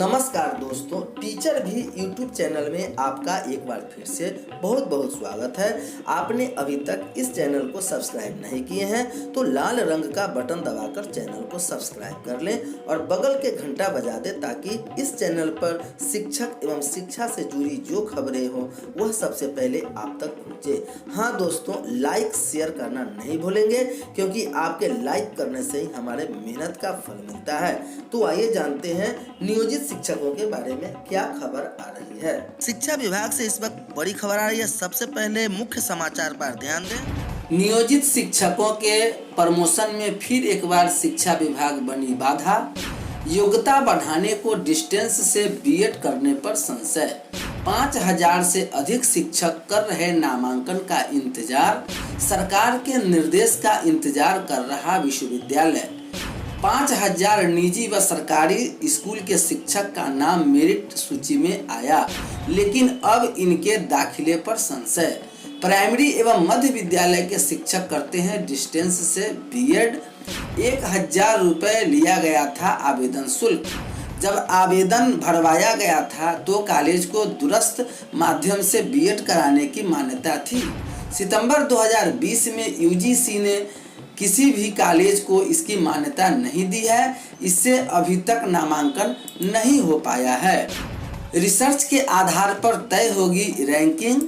नमस्कार दोस्तों, टीचर भी यूट्यूब चैनल में आपका एक बार फिर से बहुत बहुत स्वागत है। आपने अभी तक इस चैनल को सब्सक्राइब नहीं किए हैं तो लाल रंग का बटन दबाकर चैनल को सब्सक्राइब कर लें और बगल के घंटा बजा दें ताकि इस चैनल पर शिक्षक एवं शिक्षा से जुड़ी जो खबरें हो वह सबसे पहले आप तक पहुँचे। हाँ दोस्तों, लाइक शेयर करना नहीं भूलेंगे क्योंकि आपके लाइक करने से ही हमारे मेहनत का फल मिलता है। तो आइए जानते हैं नियोजित शिक्षकों के बारे में क्या खबर आ रही है। शिक्षा विभाग से इस वक्त बड़ी खबर आ रही है। सबसे पहले मुख्य समाचार पर ध्यान दें। नियोजित शिक्षकों के प्रमोशन में फिर एक बार शिक्षा विभाग बनी बाधा। योग्यता बढ़ाने को डिस्टेंस से बीएड करने पर संशय। 5000 से अधिक शिक्षक कर रहे नामांकन का इंतजार। सरकार के निर्देश का इंतजार कर रहा विश्वविद्यालय। 5000 निजी व सरकारी स्कूल के शिक्षक का नाम मेरिट सूची में आया, लेकिन अब इनके दाखिले पर संशय। प्राइमरी एवं मध्य विद्यालय के शिक्षक करते हैं डिस्टेंस से बीएड। 1000 रुपये लिया गया था आवेदन शुल्क। जब आवेदन भरवाया गया था तो कॉलेज को दूरस्थ माध्यम से बीएड कराने की मान्यता थी। सितंबर 2020 में यूजीसी ने किसी भी कॉलेज को इसकी मान्यता नहीं दी है। इससे अभी तक नामांकन नहीं हो पाया है। रिसर्च के आधार पर तय होगी रैंकिंग।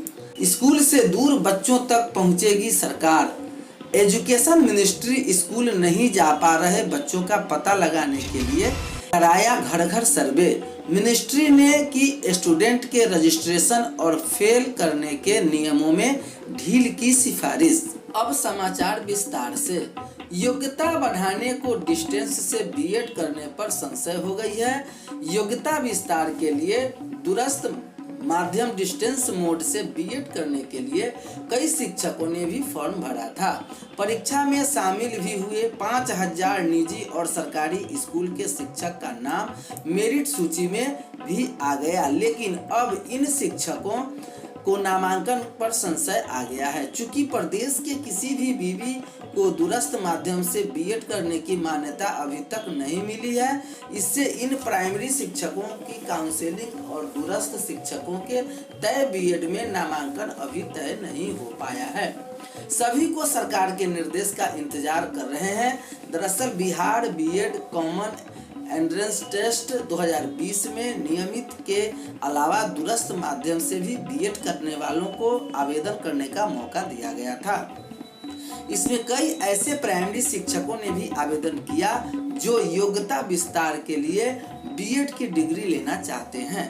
स्कूल से दूर बच्चों तक पहुंचेगी सरकार। एजुकेशन मिनिस्ट्री स्कूल नहीं जा पा रहे बच्चों का पता लगाने के लिए कराया घर घर सर्वे। मिनिस्ट्री ने की स्टूडेंट के रजिस्ट्रेशन और फेल करने के नियमों में ढील की सिफारिश। अब समाचार विस्तार से। योग्यता बढ़ाने को डिस्टेंस से बीएड करने पर संशय हो गई है। योग्यता विस्तार के लिए दूरस्थ माध्यम डिस्टेंस मोड से बीएड करने के लिए कई शिक्षकों ने भी फॉर्म भरा था। परीक्षा में शामिल भी हुए 5000 निजी और सरकारी स्कूल के शिक्षक का नाम मेरिट सूची में भी आ गया, लेकिन अब इन शिक्षकों को नामांकन पर संशय आ गया है। चूंकि प्रदेश के किसी भी बीवी को दूरस्थ माध्यम से बीएड करने की मान्यता अभी तक नहीं मिली है, इससे इन प्राइमरी शिक्षकों की काउंसलिंग और दूरस्थ शिक्षकों के तय बीएड में नामांकन अभी तय नहीं हो पाया है। सभी को सरकार के निर्देश का इंतजार कर रहे हैं। दरअसल Bihar B Ed common entrance test 2020 में नियमित के अलावा दूरस्थ माध्यम से भी बीएड करने वालों को आवेदन करने का मौका दिया गया था। इसमें कई ऐसे प्राइमरी शिक्षकों ने भी आवेदन किया जो योग्यता विस्तार के लिए बीएड की डिग्री लेना चाहते हैं।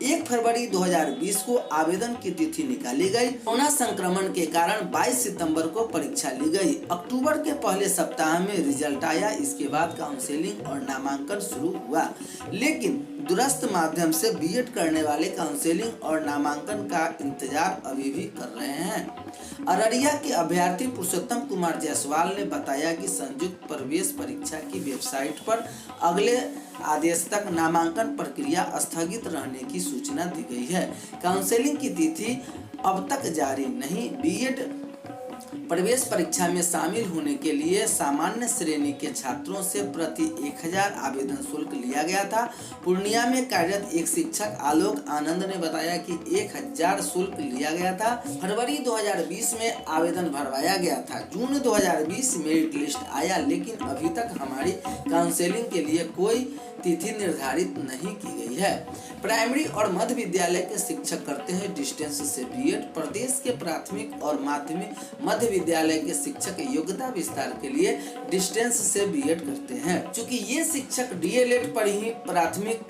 1 फरवरी 2020 को आवेदन की तिथि निकाली गई। कोरोना संक्रमण के कारण 22 सितंबर को परीक्षा ली गई। अक्टूबर के पहले सप्ताह में रिजल्ट आया। इसके बाद काउंसलिंग और नामांकन शुरू हुआ, लेकिन दूरस्थ माध्यम से बीएड करने वाले काउंसलिंग और नामांकन का इंतजार अभी भी कर रहे हैं। अररिया के अभ्यर्थी पुरुषोत्तम कुमार जायसवाल ने बताया कि संयुक्त प्रवेश परीक्षा की वेबसाइट पर अगले आदेश तक नामांकन प्रक्रिया स्थगित रहने की सूचना दी गई है। काउंसलिंग की तिथि अब तक जारी नहीं। बीएड प्रवेश परीक्षा में शामिल होने के लिए सामान्य श्रेणी के छात्रों से प्रति 1000 आवेदन शुल्क लिया गया था। पूर्णिया में कार्यरत एक शिक्षक आलोक आनंद ने बताया कि 1000 शुल्क लिया गया था। फरवरी 2020 में आवेदन भरवाया गया था। जून 2020 मेरिट लिस्ट आया, लेकिन अभी तक हमारी काउंसलिंग के लिए कोई तिथि निर्धारित नहीं की गई है। प्राइमरी और मध्य विद्यालय के शिक्षक करते हैं डिस्टेंस से बीएड। प्रदेश के प्राथमिक और माध्यमिक मध्य विद्यालय के शिक्षक योग्यता विस्तार के लिए डिस्टेंस से बीएड करते हैं। चूंकि ये शिक्षक डीएलएड पर ही प्राथमिक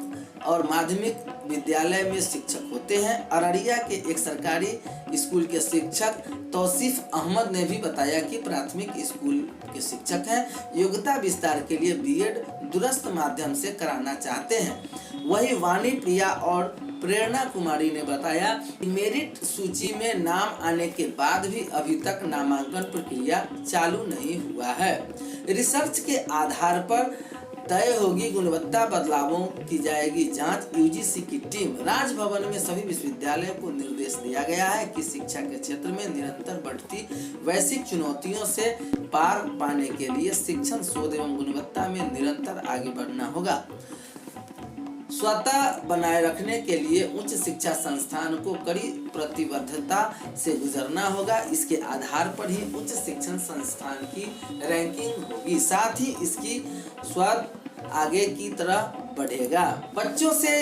और माध्यमिक विद्यालय में शिक्षक होते हैं। अररिया के एक सरकारी स्कूल के शिक्षक तौसीफ अहमद ने भी बताया कि प्राथमिक स्कूल के शिक्षक हैं, योग्यता विस्तार के लिए बीएड दूरस्थ माध्यम से कराना चाहते हैं। वही वाणी प्रिया और प्रेरणा कुमारी ने बताया कि मेरिट सूची में नाम आने के बाद भी अभी तक नामांकन प्रक्रिया चालू नहीं हुआ है। रिसर्च के आधार पर तय होगी गुणवत्ता, बदलावों की जाएगी जांच। यूजीसी की टीम। राजभवन में सभी विश्वविद्यालयों को निर्देश दिया गया है कि शिक्षा के क्षेत्र में निरंतर बढ़ती वैश्विक चुनौतियों से पार पाने के लिए शिक्षण शोध एवं गुणवत्ता में निरंतर आगे बढ़ना होगा। स्वतः बनाए रखने के लिए उच्च शिक्षा संस्थान को कड़ी प्रतिबद्धता से गुजरना होगा। इसके आधार पर ही उच्च शिक्षण संस्थान की रैंकिंग होगी, साथ ही इसकी स्वाद आगे की तरह बढ़ेगा। बच्चों से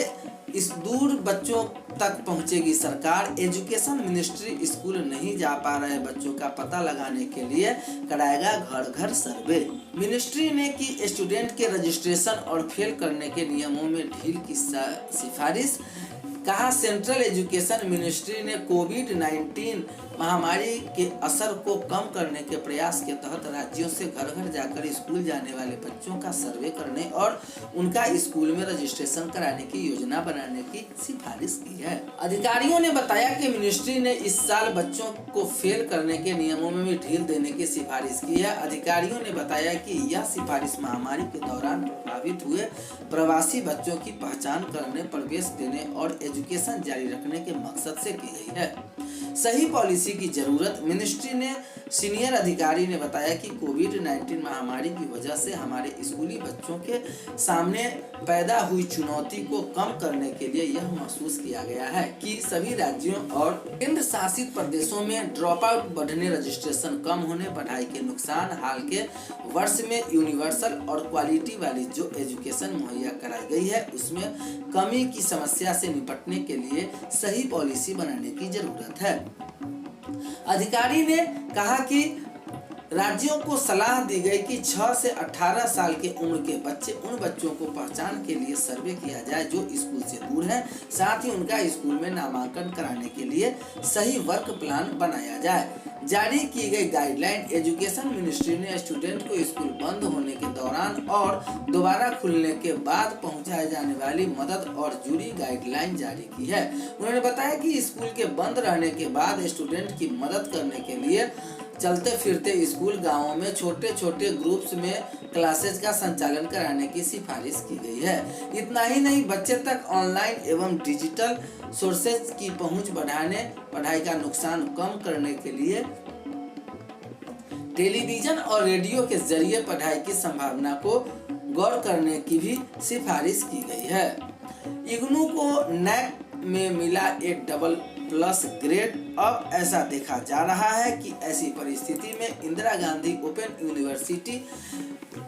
इस दूर बच्चों तक पहुंचेगी सरकार। एजुकेशन मिनिस्ट्री स्कूल नहीं जा पा रहे बच्चों का पता लगाने के लिए कराएगा घर घर सर्वे। मिनिस्ट्री ने की स्टूडेंट के रजिस्ट्रेशन और फेल करने के नियमों में ढील की सिफारिश। कहा सेंट्रल एजुकेशन मिनिस्ट्री ने कोविड-19 महामारी के असर को कम करने के प्रयास के तहत राज्यों से घर घर जाकर स्कूल जाने वाले बच्चों का सर्वे करने और उनका स्कूल में रजिस्ट्रेशन कराने की योजना बनाने की सिफारिश की है। अधिकारियों ने बताया कि मिनिस्ट्री ने इस साल बच्चों को फेल करने के नियमों में भी ढील देने की सिफारिश की है। अधिकारियों ने बताया कि यह सिफारिश महामारी के दौरान प्रभावित हुए प्रवासी बच्चों की पहचान करने, प्रवेश देने और एजुकेशन जारी रखने के मकसद से की गई है। सही पॉलिसी की जरूरत। मिनिस्ट्री ने सीनियर अधिकारी ने बताया कि कोविड-19 महामारी की वजह से हमारे स्कूली बच्चों के सामने पैदा हुई चुनौती को कम करने के लिए यह महसूस किया गया है कि सभी राज्यों और केंद्र शासित प्रदेशों में ड्रॉप आउट बढ़ने, रजिस्ट्रेशन कम होने, पढ़ाई के नुकसान, हाल के वर्ष में यूनिवर्सल और क्वालिटी वाली जो एजुकेशन मुहैया कराई गई है उसमें कमी की समस्या से निपटने के लिए सही पॉलिसी बनाने की जरूरत है। अधिकारी ने कहा कि राज्यों को सलाह दी गई कि 6 से 18 साल के उम्र के बच्चे उन बच्चों को पहचान के लिए सर्वे किया जाए जो स्कूल से दूर हैं, साथ ही उनका स्कूल में नामांकन कराने के लिए सही वर्क प्लान बनाया जाए। जारी की गई गाइडलाइन। एजुकेशन मिनिस्ट्री ने स्टूडेंट को स्कूल बंद होने के दौरान और दोबारा खुलने के बाद पहुंचाए जाने वाली मदद और जुड़ी गाइडलाइन जारी की है। उन्होंने बताया कि स्कूल के बंद रहने के बाद स्टूडेंट की मदद करने के लिए चलते फिरते स्कूल गांवों में छोटे छोटे ग्रुप्स में क्लासेज का संचालन कराने की सिफारिश की गई है। इतना ही नहीं, बच्चे तक ऑनलाइन एवं डिजिटल सोर्सेज की पहुंच बढ़ाने, पढ़ाई का नुकसान कम करने के लिए टेलीविजन और रेडियो के जरिए पढ़ाई की संभावना को गौर करने की भी सिफारिश की गई है। इग्नू को नैक में मिला एक AA+ ग्रेड। अब ऐसा देखा जा रहा है कि ऐसी परिस्थिति में इंदिरा गांधी ओपन यूनिवर्सिटी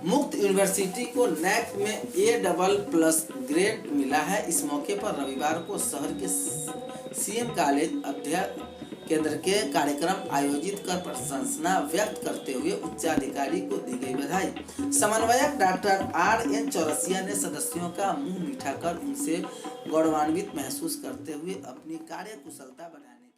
मुक्त यूनिवर्सिटी को नैक में A++ ग्रेड मिला है। इस मौके पर रविवार को शहर के CM कॉलेज अध्ययन केंद्र के कार्यक्रम आयोजित कर प्रशंसा व्यक्त करते हुए उच्चाधिकारी को दी गई बधाई। समन्वयक डॉक्टर RN चौरसिया ने सदस्यों का मुंह मीठा कर उनसे गौरवान्वित महसूस करते हुए अपनी कार्यकुशलता बढ़ाने